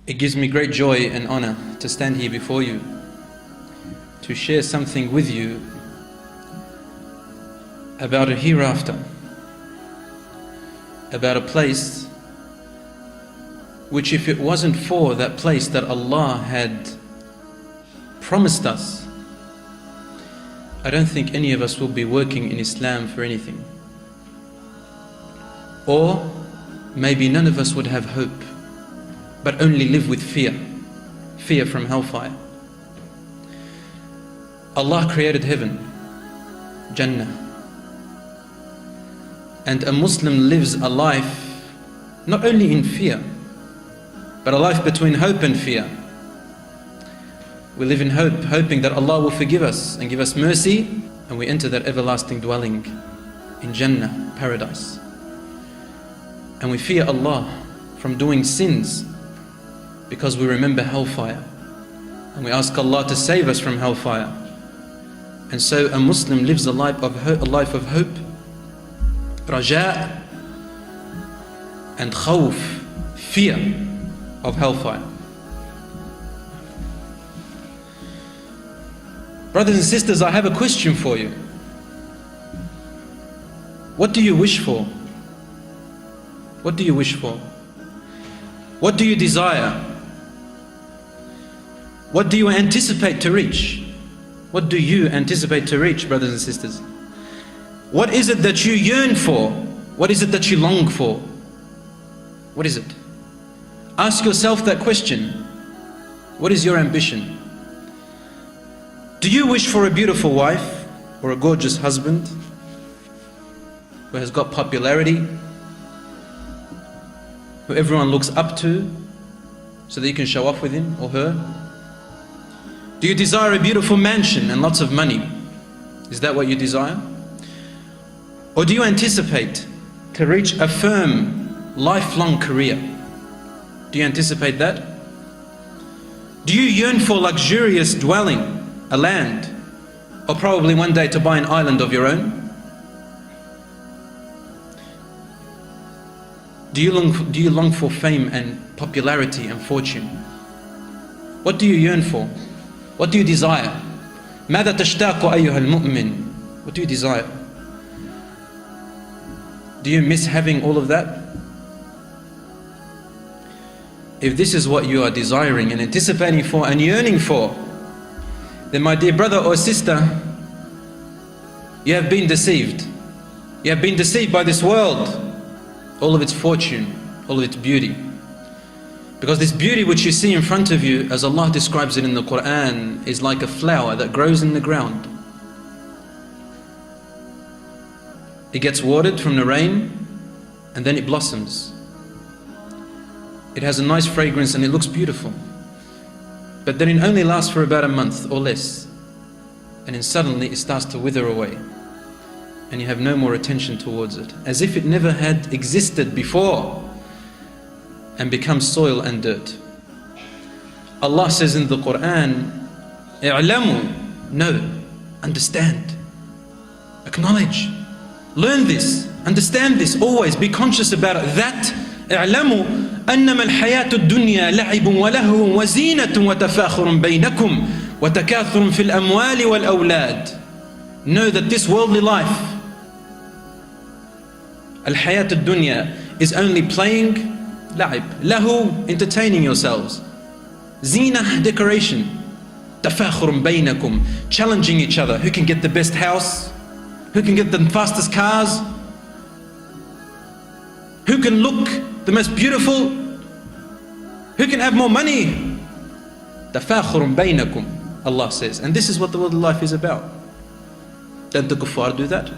It gives me great joy and honor to stand here before you, to share something with you about a hereafter, about a place which, if it wasn't for that place that Allah had promised us, I don't think any of us will be working in Islam for anything. Or maybe none of us would have hope, but only live with fear from hellfire. Allah created heaven, Jannah, and a Muslim lives a life not only in fear, but a life between hope and fear. We live in hope, hoping that Allah will forgive us and give us mercy, and we enter that everlasting dwelling in Jannah, paradise. And we fear Allah from doing sins because we remember hellfire, and we ask Allah to save us from hellfire. And so a Muslim lives a life of hope, raja, and khawf, fear of hellfire. Brothers and sisters, I have a question for you. What do you wish for? What do you wish for? What do you desire? What do you anticipate to reach? What do you anticipate to reach, brothers and sisters? What is it that you yearn for? What is it that you long for? What is it? Ask yourself that question. What is your ambition? Do you wish for a beautiful wife or a gorgeous husband who has got popularity, who everyone looks up to so that you can show off with him or her? Do you desire a beautiful mansion and lots of money? Is that what you desire? Or do you anticipate to reach a firm, lifelong career? Do you anticipate that? Do you yearn for luxurious dwelling, a land, or probably one day to buy an island of your own? Do you long for fame and popularity and fortune? What do you yearn for? What do you desire? ماذا تشتاق أيها المؤمن? What do you desire? Do you miss having all of that? If this is what you are desiring and anticipating for and yearning for, then my dear brother or sister, you have been deceived. You have been deceived by this world, all of its fortune, all of its beauty. Because this beauty which you see in front of you, as Allah describes it in the Quran, is like a flower that grows in the ground. It gets watered from the rain, and then it blossoms. It has a nice fragrance and it looks beautiful. But then it only lasts for about a month or less, and then suddenly it starts to wither away, and you have no more attention towards it, as if it never had existed before, and becomes soil and dirt. Allah says in the Quran, "I'lamu," know, understand, acknowledge, learn this, understand this, always be conscious about it. That "I'lamu أنما الحياة الدنيا لعب ولهو وزينة وتفاخر بينكم وتكاثر في الأموال والأولاد." Know that this worldly life, الحياة الدنيا, is only playing, لعب, له, entertaining yourselves, زينة, decoration, تفاخر بينكم, challenging each other. Who can get the best house? Who can get the fastest cars? Who can look the most beautiful? Who can have more money? تفاخر بينكم, Allah says. And this is what the world of life is about. Don't the kuffar do that?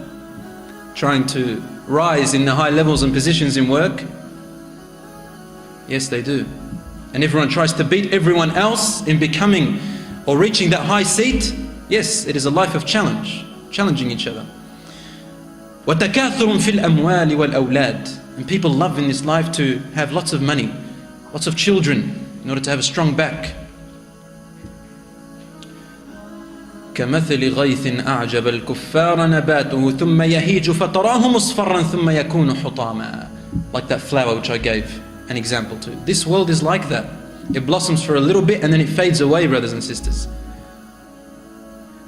Trying to rise in the high levels and positions in work? Yes, they do. And everyone tries to beat everyone else in becoming or reaching that high seat. Yes, it is a life of challenge, challenging each other. وتكاثر في الأموال والأولاد. And people love in this life to have lots of money, lots of children, in order to have a strong back. كمثل غيث أعجب الكفار نباته ثم يهيج فتراه مصفرا ثم يكون حطاما. Like that flower which I gave an example to. This world is like that. It blossoms for a little bit and then it fades away, brothers and sisters.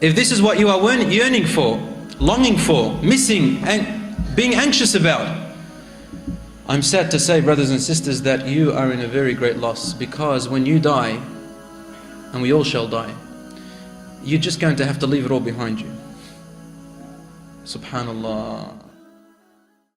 If this is what you are yearning for, longing for, missing, and being anxious about, I'm sad to say, brothers and sisters, that you are in a very great loss, because when you die, and we all shall die, you're just going to have to leave it all behind you. Subhanallah.